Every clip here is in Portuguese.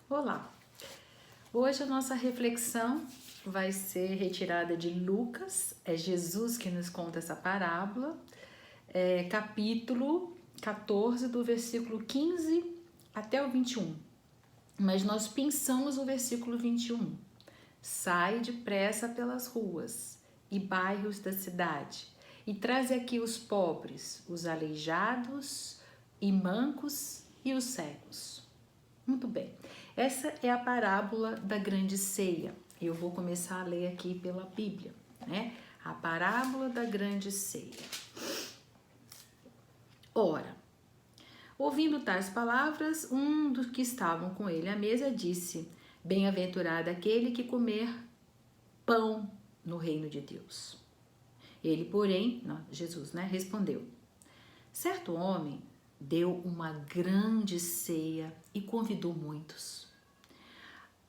Olá! Hoje a nossa reflexão vai ser retirada de Lucas, é Jesus que nos conta essa parábola, capítulo 14, do versículo 15 até o 21. Mas nós pensamos o versículo 21. Sai depressa pelas ruas e bairros da cidade e traze aqui os pobres, os aleijados e mancos e os cegos. Muito bem, essa é a parábola da grande ceia. Eu vou começar a ler aqui pela Bíblia, né? A parábola da grande ceia. Ora, ouvindo tais palavras, um dos que estavam com ele à mesa disse: Bem-aventurado aquele que comer pão no reino de Deus. Ele, porém, Jesus, respondeu: Certo homem deu uma grande ceia e convidou muitos.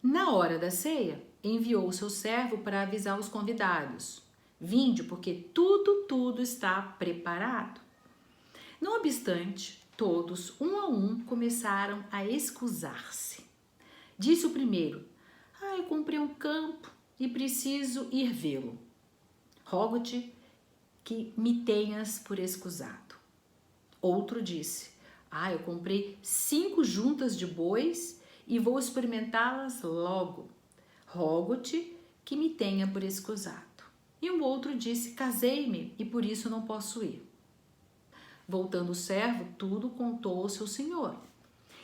Na hora da ceia, enviou o seu servo para avisar os convidados: Vinde, porque tudo está preparado. Não obstante, todos, um a um, começaram a excusar-se. Disse o primeiro: eu comprei um campo e preciso ir vê-lo. Rogo-te que me tenhas por escusado. Outro disse: eu comprei 5 juntas de bois e vou experimentá-las logo. Rogo-te que me tenha por escusado. E um outro disse: Casei-me e por isso não posso ir. Voltando o servo, tudo contou ao seu senhor.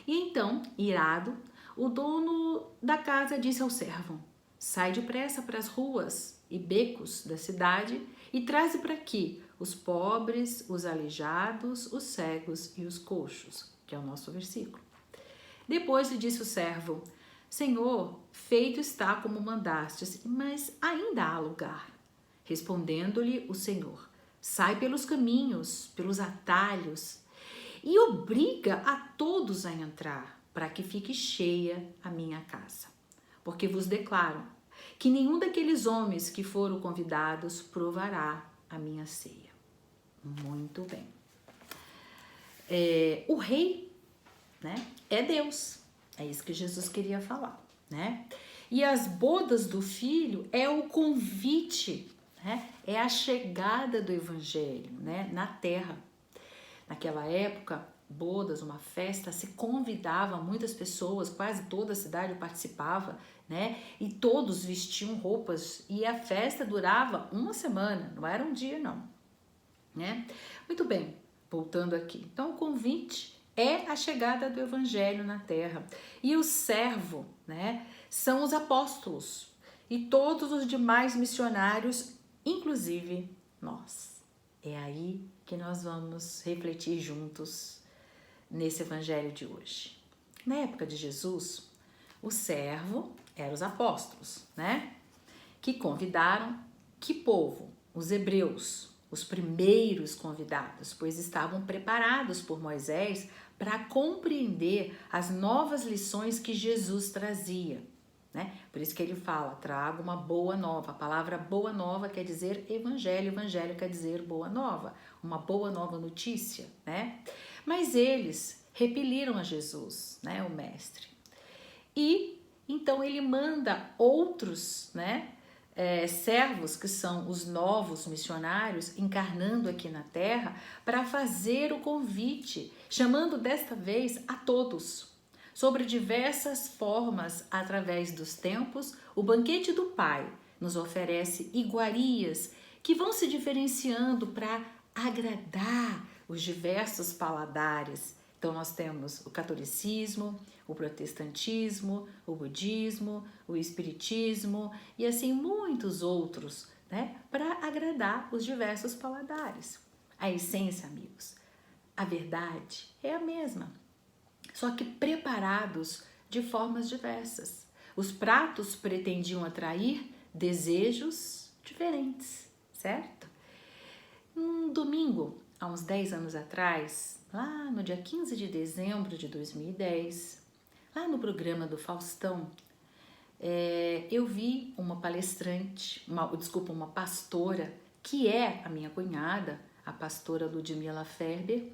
E então, irado, o dono da casa disse ao servo: Sai depressa para as ruas e becos da cidade e traze para aqui os pobres, os aleijados, os cegos e os coxos, que é o nosso versículo. Depois lhe disse o servo: Senhor, feito está como mandastes, mas ainda há lugar. Respondendo-lhe o Senhor: Sai pelos caminhos, pelos atalhos e obriga a todos a entrar, para que fique cheia a minha casa. Porque vos declaro que nenhum daqueles homens que foram convidados provará a minha ceia. Muito bem. O rei, é Deus. É isso que Jesus queria falar, E as bodas do filho é o convite, é a chegada do evangelho, na terra. Naquela época, bodas, uma festa, se convidava muitas pessoas, quase toda a cidade participava, E todos vestiam roupas e a festa durava uma semana, não era um dia não, Muito bem, voltando aqui. Então, o convite é a chegada do evangelho na terra. E o servo, são os apóstolos e todos os demais missionários, inclusive nós. É aí que nós vamos refletir juntos nesse evangelho de hoje. Na época de Jesus, o servo eram os apóstolos, Que convidaram que povo? Os hebreus, os primeiros convidados, pois estavam preparados por Moisés para compreender as novas lições que Jesus trazia. Por isso que ele fala, trago uma boa nova. A palavra boa nova quer dizer evangelho, evangelho quer dizer boa nova, uma boa nova notícia, Mas eles repeliram a Jesus, o mestre. E então ele manda outros, servos, que são os novos missionários encarnando aqui na terra, para fazer o convite, chamando desta vez a todos. Sobre diversas formas, através dos tempos, o banquete do Pai nos oferece iguarias que vão se diferenciando para agradar os diversos paladares. Então nós temos o catolicismo, o protestantismo, o budismo, o espiritismo e assim muitos outros, para agradar os diversos paladares. A essência, amigos, a verdade é a mesma, só que preparados de formas diversas. Os pratos pretendiam atrair desejos diferentes, certo? Um domingo, há uns 10 anos atrás, lá no dia 15 de dezembro de 2010, lá no programa do Faustão, eu vi uma palestrante, uma pastora, que é a minha cunhada, a pastora Ludmila Ferber,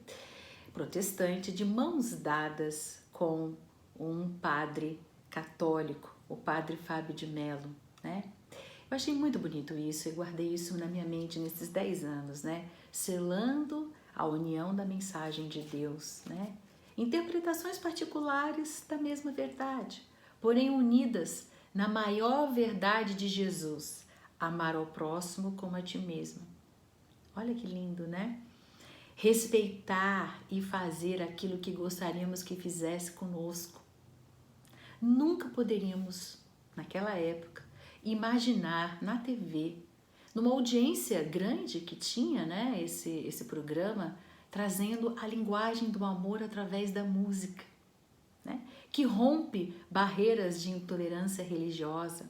protestante, de mãos dadas com um padre católico, o padre Fábio de Mello, né? Eu achei muito bonito isso e guardei isso na minha mente nesses 10 anos, né? Selando a união da mensagem de Deus, né? Interpretações particulares da mesma verdade, porém unidas na maior verdade de Jesus, amar ao próximo como a ti mesmo. Olha que lindo, né? Respeitar e fazer aquilo que gostaríamos que fizesse conosco. Nunca poderíamos, naquela época, imaginar na TV, numa audiência grande que tinha, né, esse programa, trazendo a linguagem do amor através da música, né, que rompe barreiras de intolerância religiosa.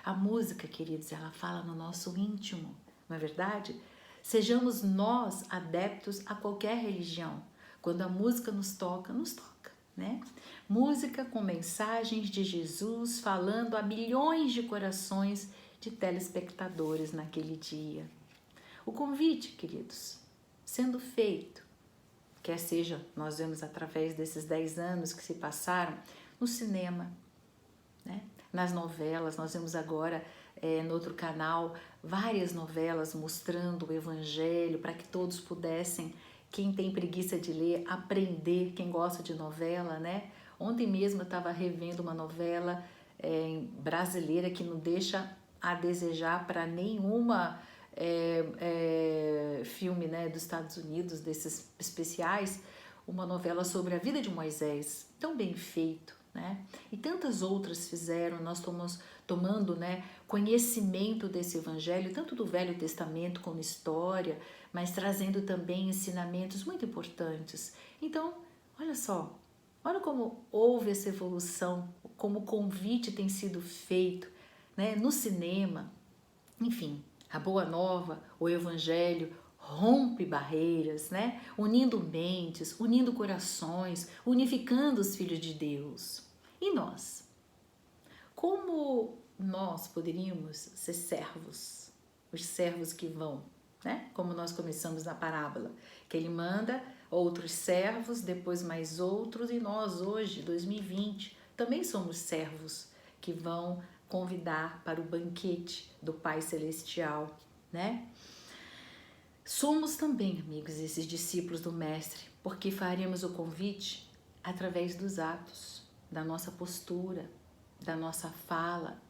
A música, queridos, ela fala no nosso íntimo, não é verdade? Sejamos nós adeptos a qualquer religião. Quando a música nos toca, né? Música com mensagens de Jesus falando a milhões de corações de telespectadores naquele dia. O convite, queridos, sendo feito, quer seja, nós vemos através desses 10 anos que se passaram no cinema, né? Nas novelas, nós vemos agora no outro canal várias novelas mostrando o Evangelho para que todos pudessem, quem tem preguiça de ler, aprender, quem gosta de novela, né? Ontem mesmo eu estava revendo uma novela brasileira que não deixa a desejar para nenhuma filme, né, dos Estados Unidos, desses especiais, uma novela sobre a vida de Moisés, tão bem feito, né? E tantas outras fizeram, nós tomando, né, conhecimento desse evangelho, tanto do Velho Testamento como história, mas trazendo também ensinamentos muito importantes. Então, olha só, olha como houve essa evolução, como o convite tem sido feito, né, no cinema, enfim, a Boa Nova, o Evangelho rompe barreiras, né? Unindo mentes, unindo corações, unificando os filhos de Deus. E nós? Como nós poderíamos ser servos? Os servos que vão, né? Como nós começamos na parábola, que ele manda outros servos, depois mais outros, e nós hoje, 2020, também somos servos que vão convidar para o banquete do Pai Celestial, né? Somos também, amigos, esses discípulos do Mestre, porque faremos o convite através dos atos, da nossa postura, da nossa fala,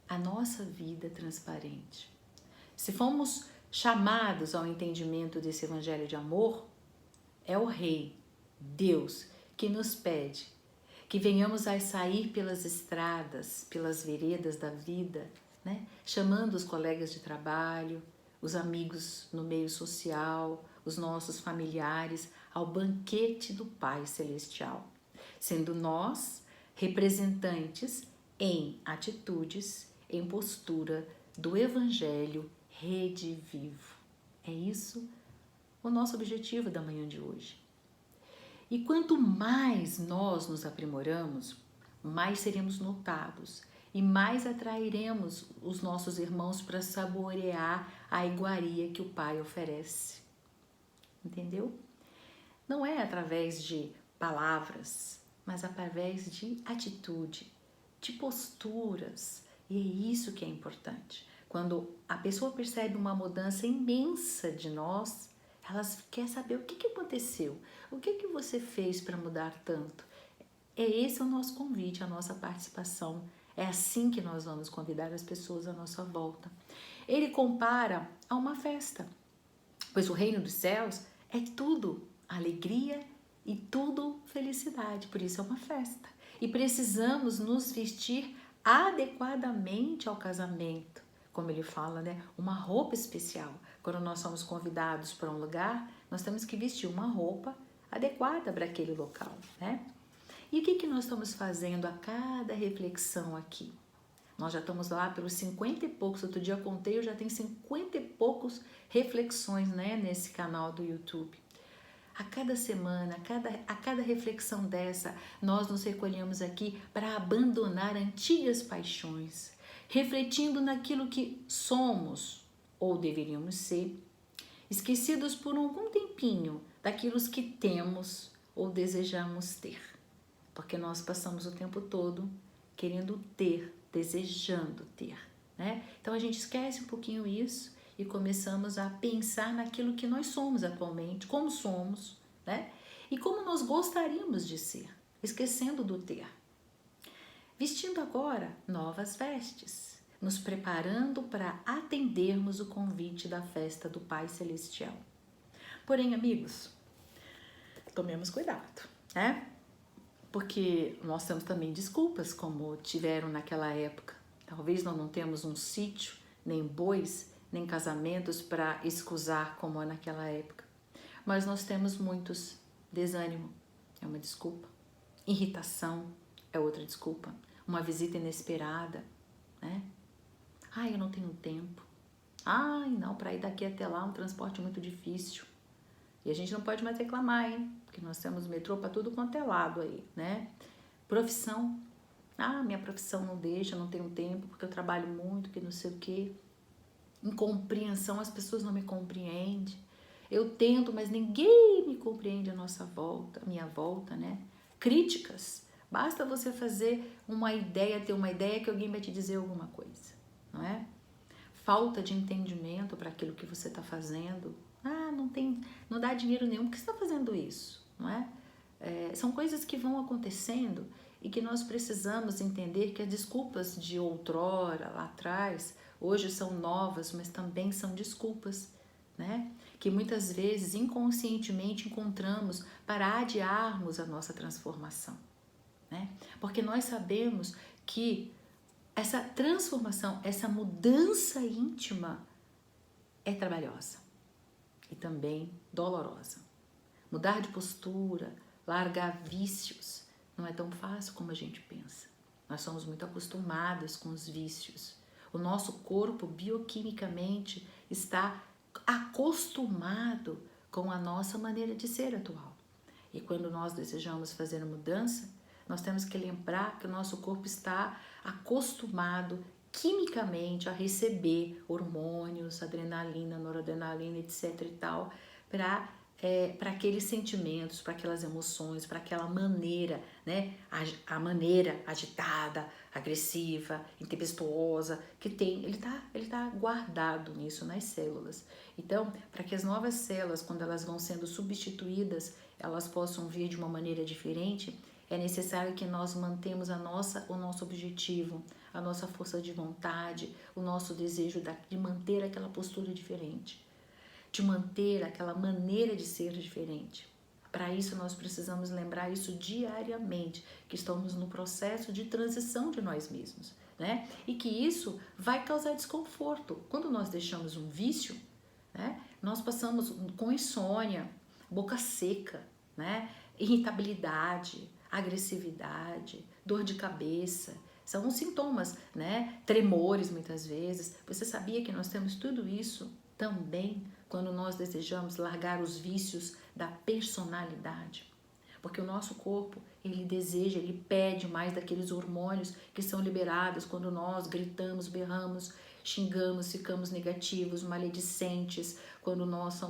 a nossa vida transparente. Se fomos chamados ao entendimento desse evangelho de amor, é o Rei, Deus, que nos pede que venhamos a sair pelas estradas, pelas veredas da vida, né? Chamando os colegas de trabalho, os amigos no meio social, os nossos familiares ao banquete do Pai Celestial, sendo nós representantes em atitudes, em postura do Evangelho redivivo. É isso o nosso objetivo da manhã de hoje. E quanto mais nós nos aprimoramos, mais seremos notados e mais atrairemos os nossos irmãos para saborear a iguaria que o Pai oferece. Entendeu? Não é através de palavras, mas através de atitude, de posturas. E é isso que é importante. Quando a pessoa percebe uma mudança imensa de nós, elas querem saber o que aconteceu, o que você fez para mudar tanto. Esse é o nosso convite, a nossa participação. É assim que nós vamos convidar as pessoas à nossa volta. Ele compara a uma festa, pois o reino dos céus é tudo alegria e tudo felicidade, por isso é uma festa. E precisamos nos vestir adequadamente ao casamento, como ele fala, né? Uma roupa especial. Quando nós somos convidados para um lugar, nós temos que vestir uma roupa adequada para aquele local, né? E o que nós estamos fazendo a cada reflexão aqui? Nós já estamos lá pelos 50 e poucos, outro dia eu contei, eu já tenho 50 e poucos reflexões, né, nesse canal do YouTube. A cada semana, a cada reflexão dessa, nós nos recolhemos aqui para abandonar antigas paixões, refletindo naquilo que somos ou deveríamos ser, esquecidos por algum tempinho daquilo que temos ou desejamos ter, porque nós passamos o tempo todo querendo ter, desejando ter, né? Então a gente esquece um pouquinho isso e começamos a pensar naquilo que nós somos atualmente, como somos, né? E como nós gostaríamos de ser, esquecendo do ter. Vestindo agora novas vestes, nos preparando para atendermos o convite da festa do Pai Celestial. Porém, amigos, tomemos cuidado, né? Porque nós temos também desculpas, como tiveram naquela época. Talvez nós não temos um sítio, nem bois, nem casamentos para escusar como é naquela época. Mas nós temos muitos. Desânimo é uma desculpa. Irritação é outra desculpa. Uma visita inesperada, né? Ai, eu não tenho tempo. Ai, não, para ir daqui até lá é um transporte muito difícil. E a gente não pode mais reclamar, hein? Porque nós temos metrô para tudo quanto é lado aí, né? Profissão. Ah, minha profissão não deixa, não tenho tempo, porque eu trabalho muito, que não sei o quê. Incompreensão, as pessoas não me compreendem. Eu tento, mas ninguém me compreende à nossa volta, à minha volta, né? Críticas. Basta você fazer uma ideia, ter uma ideia que alguém vai te dizer alguma coisa, não é? Falta de entendimento para aquilo que você está fazendo. Ah, não dá dinheiro nenhum, por que você está fazendo isso, não é? São coisas que vão acontecendo e que nós precisamos entender que as desculpas de outrora, lá atrás, hoje são novas, mas também são desculpas, né? Que muitas vezes inconscientemente encontramos para adiarmos a nossa transformação, né? Porque nós sabemos que essa transformação, essa mudança íntima é trabalhosa e também dolorosa. Mudar de postura, largar vícios, não é tão fácil como a gente pensa. Nós somos muito acostumados com os vícios. O nosso corpo bioquimicamente está acostumado com a nossa maneira de ser atual. E quando nós desejamos fazer a mudança, nós temos que lembrar que o nosso corpo está acostumado quimicamente a receber hormônios, adrenalina, noradrenalina, etc. e tal, para aqueles sentimentos, para aquelas emoções, para aquela maneira, né? A maneira agitada, agressiva, intempestuosa que tem, ele tá guardado nisso nas células. Então, para que as novas células, quando elas vão sendo substituídas, elas possam vir de uma maneira diferente, é necessário que nós mantemos o nosso objetivo, a nossa força de vontade, o nosso desejo de manter aquela postura diferente, de manter aquela maneira de ser diferente. Para isso, nós precisamos lembrar isso diariamente, que estamos no processo de transição de nós mesmos, né? E que isso vai causar desconforto. Quando nós deixamos um vício, né, nós passamos com insônia, boca seca, né, irritabilidade, agressividade, dor de cabeça. São os sintomas, né? Tremores muitas vezes. Você sabia que nós temos tudo isso também quando nós desejamos largar os vícios da personalidade? Porque o nosso corpo, ele deseja, ele pede mais daqueles hormônios que são liberados quando nós gritamos, berramos, xingamos, ficamos negativos, maledicentes, quando nós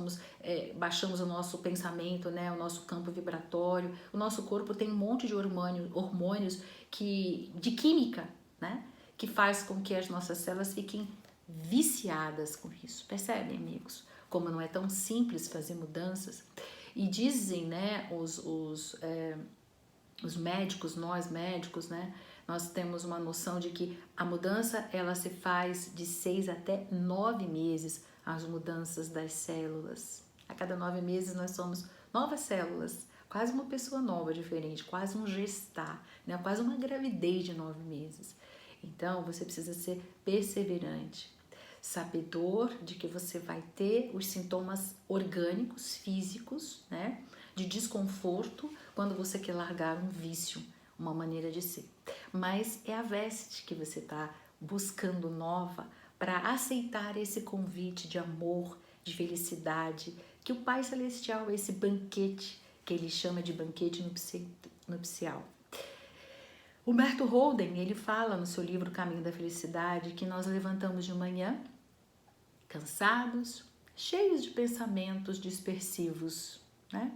baixamos o nosso pensamento, né, o nosso campo vibratório. O nosso corpo tem um monte de hormônios de química, né, que faz com que as nossas células fiquem viciadas com isso. Percebem, amigos? Como não é tão simples fazer mudanças. E dizem, né, os médicos, nós médicos, né, nós temos uma noção de que a mudança, ela se faz de 6 até 9 meses, as mudanças das células. A cada 9 meses nós somos novas células, quase uma pessoa nova, diferente, quase um gestar, né, quase uma gravidez de 9 meses. Então, você precisa ser perseverante, sabedor de que você vai ter os sintomas orgânicos, físicos, né, de desconforto quando você quer largar um vício, uma maneira de ser. Mas é a veste que você está buscando nova para aceitar esse convite de amor, de felicidade, que o Pai Celestial, esse banquete, que ele chama de banquete nupcial. Humberto Holden, ele fala no seu livro Caminho da Felicidade que nós levantamos de manhã, cansados, cheios de pensamentos dispersivos, né?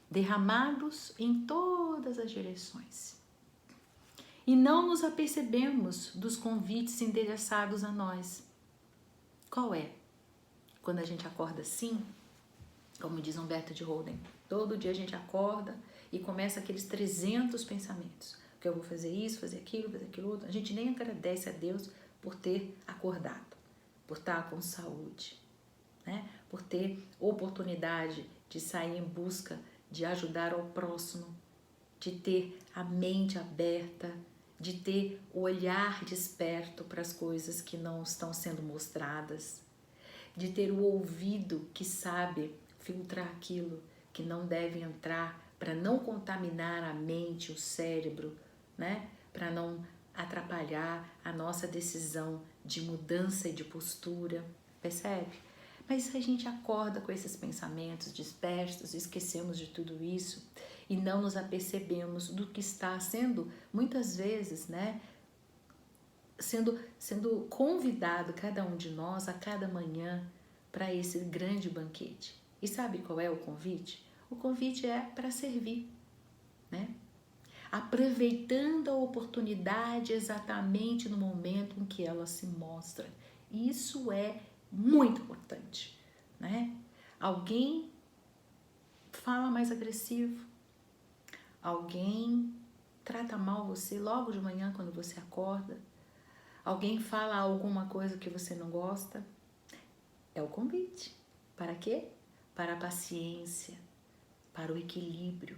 Derramados em todas as direções. e não nos apercebemos dos convites endereçados a nós. Qual é? Quando a gente acorda assim, como diz Humberto de Holden, todo dia a gente acorda e começa aqueles 300 pensamentos. Que eu vou fazer isso, fazer aquilo outro. A gente nem agradece a Deus por ter acordado, por estar com saúde, né? Por ter oportunidade de sair em busca de ajudar ao próximo, de ter a mente aberta, de ter o olhar desperto para as coisas que não estão sendo mostradas, de ter o ouvido que sabe filtrar aquilo que não deve entrar para não contaminar a mente, o cérebro, né? Para não atrapalhar a nossa decisão de mudança e de postura, percebe? Mas a gente acorda com esses pensamentos dispersos, esquecemos de tudo isso e não nos apercebemos do que está sendo, muitas vezes, né? Sendo convidado cada um de nós a cada manhã para esse grande banquete. E sabe qual é o convite? O convite é para servir, né? Aproveitando a oportunidade exatamente no momento em que ela se mostra. Isso é muito importante, né? Alguém fala mais agressivo, alguém trata mal você logo de manhã quando você acorda, alguém fala alguma coisa que você não gosta. É o convite. Para quê? Para a paciência, para o equilíbrio.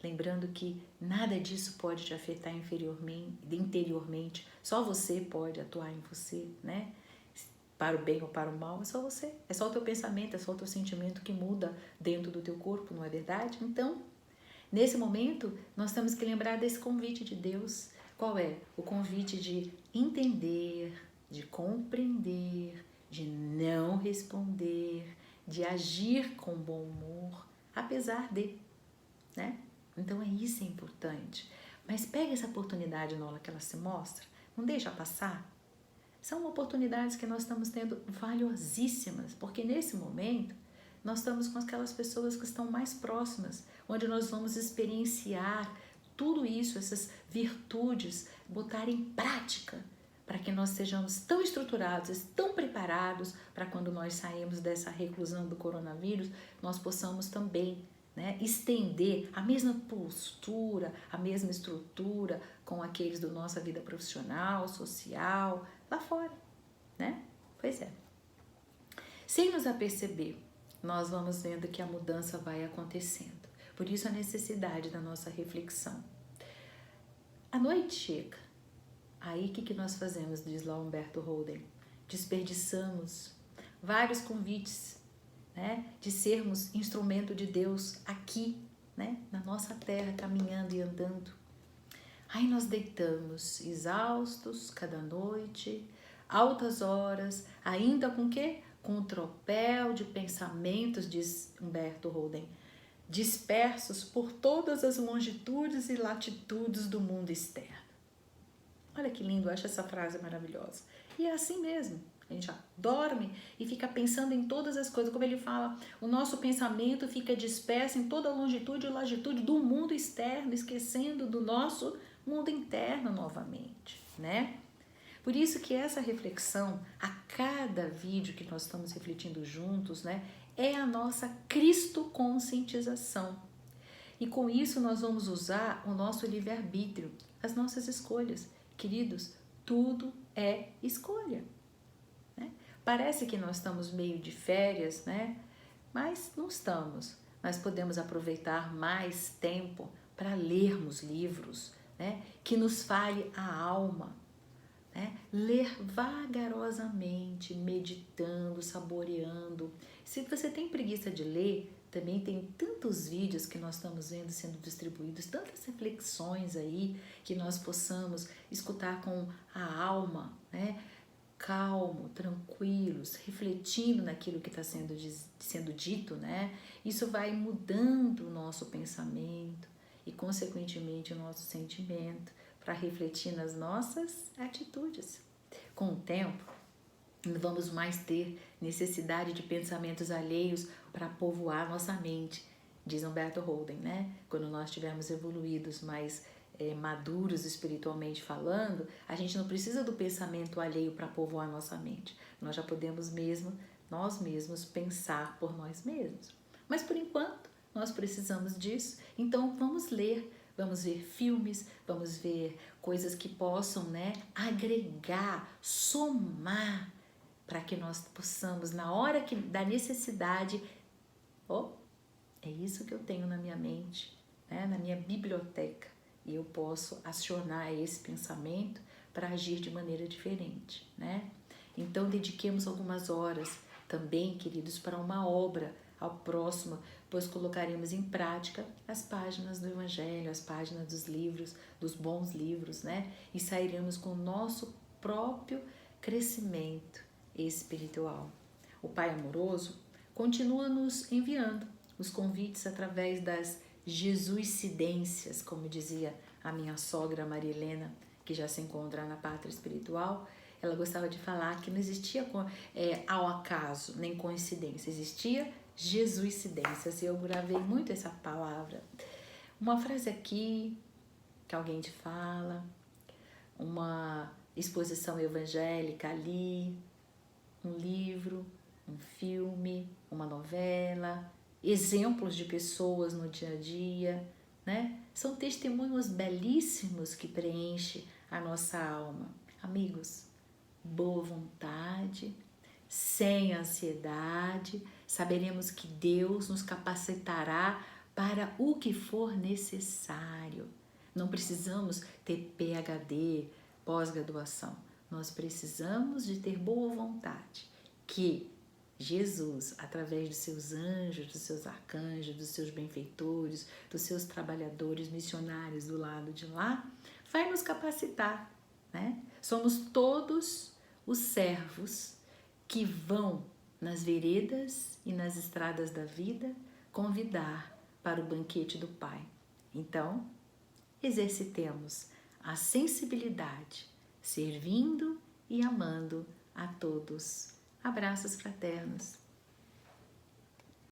Lembrando que nada disso pode te afetar interiormente, só você pode atuar em você, né? Para o bem ou para o mal, é só você. É só o teu pensamento, é só o teu sentimento que muda dentro do teu corpo, não é verdade? Então, nesse momento, nós temos que lembrar desse convite de Deus. Qual é? O convite de entender, de compreender, de não responder, de agir com bom humor, apesar de, né? Então isso é importante. Mas pega essa oportunidade na hora que ela se mostra, não deixa passar. São oportunidades que nós estamos tendo valiosíssimas, porque nesse momento nós estamos com aquelas pessoas que estão mais próximas, onde nós vamos experienciar tudo isso, essas virtudes, botar em prática, para que nós sejamos tão estruturados, tão preparados para quando nós sairmos dessa reclusão do coronavírus, nós possamos também, né, estender a mesma postura, a mesma estrutura com aqueles da nossa vida profissional, social, lá fora, né? Pois é. Sem nos aperceber, nós vamos vendo que a mudança vai acontecendo. Por isso a necessidade da nossa reflexão. A noite chega. Aí o que nós fazemos, diz lá Humberto Holden? Desperdiçamos vários convites, né, de sermos instrumento de Deus aqui, né, na nossa terra, caminhando e andando. Aí nós deitamos exaustos cada noite, altas horas, ainda com o quê? Com um tropel de pensamentos, diz Humberto Holden, dispersos por todas as longitudes e latitudes do mundo externo. Olha que lindo, eu acho essa frase maravilhosa. E é assim mesmo. A gente dorme e fica pensando em todas as coisas. Como ele fala, o nosso pensamento fica disperso em toda a longitude e latitude do mundo externo, esquecendo do nosso mundo interno novamente, né? Por isso que essa reflexão, a cada vídeo que nós estamos refletindo juntos, né, é a nossa cristoconscientização. E com isso nós vamos usar o nosso livre-arbítrio, as nossas escolhas. Queridos, tudo é escolha. Parece que nós estamos meio de férias, né? Mas não estamos. Nós podemos aproveitar mais tempo para lermos livros, né, que nos fale a alma, né? Ler vagarosamente, meditando, saboreando. Se você tem preguiça de ler, também tem tantos vídeos que nós estamos vendo sendo distribuídos, tantas reflexões aí que nós possamos escutar com a alma, né? Calmo, tranquilos, refletindo naquilo que está sendo dito, né? Isso vai mudando o nosso pensamento e, consequentemente, o nosso sentimento para refletir nas nossas atitudes. Com o tempo, não vamos mais ter necessidade de pensamentos alheios para povoar nossa mente, diz Humberto Holden, né? Quando nós estivermos evoluídos mais maduros espiritualmente falando, a gente não precisa do pensamento alheio para povoar nossa mente. Nós já podemos nós mesmos pensar por nós mesmos. Mas por enquanto nós precisamos disso. Então vamos ler, vamos ver filmes, vamos ver coisas que possam, né, agregar, somar, para que nós possamos, na hora da necessidade, é isso que eu tenho na minha mente, né, na minha biblioteca, e eu posso acionar esse pensamento para agir de maneira diferente, né? Então dediquemos algumas horas também, queridos, para uma obra ao próximo, pois colocaremos em prática as páginas do Evangelho, as páginas dos livros, dos bons livros, né? E sairemos com o nosso próprio crescimento espiritual. O Pai amoroso continua nos enviando os convites através das jesuicidências, como dizia a minha sogra Maria Helena, que já se encontra na pátria espiritual. Ela gostava de falar que não existia ao acaso, nem coincidência, existia jesuicidências. E eu gravei muito essa palavra. Uma frase aqui que alguém te fala, uma exposição evangélica ali, um livro, um filme, uma novela, exemplos de pessoas no dia a dia, né? São testemunhos belíssimos que preenchem a nossa alma. Amigos, boa vontade, sem ansiedade, saberemos que Deus nos capacitará para o que for necessário. Não precisamos ter PhD, pós-graduação. Nós precisamos de ter boa vontade, que Jesus, através dos seus anjos, dos seus arcanjos, dos seus benfeitores, dos seus trabalhadores missionários do lado de lá, vai nos capacitar, né? Somos todos os servos que vão nas veredas e nas estradas da vida convidar para o banquete do Pai. Então, exercitemos a sensibilidade, servindo e amando a todos. Abraços fraternos.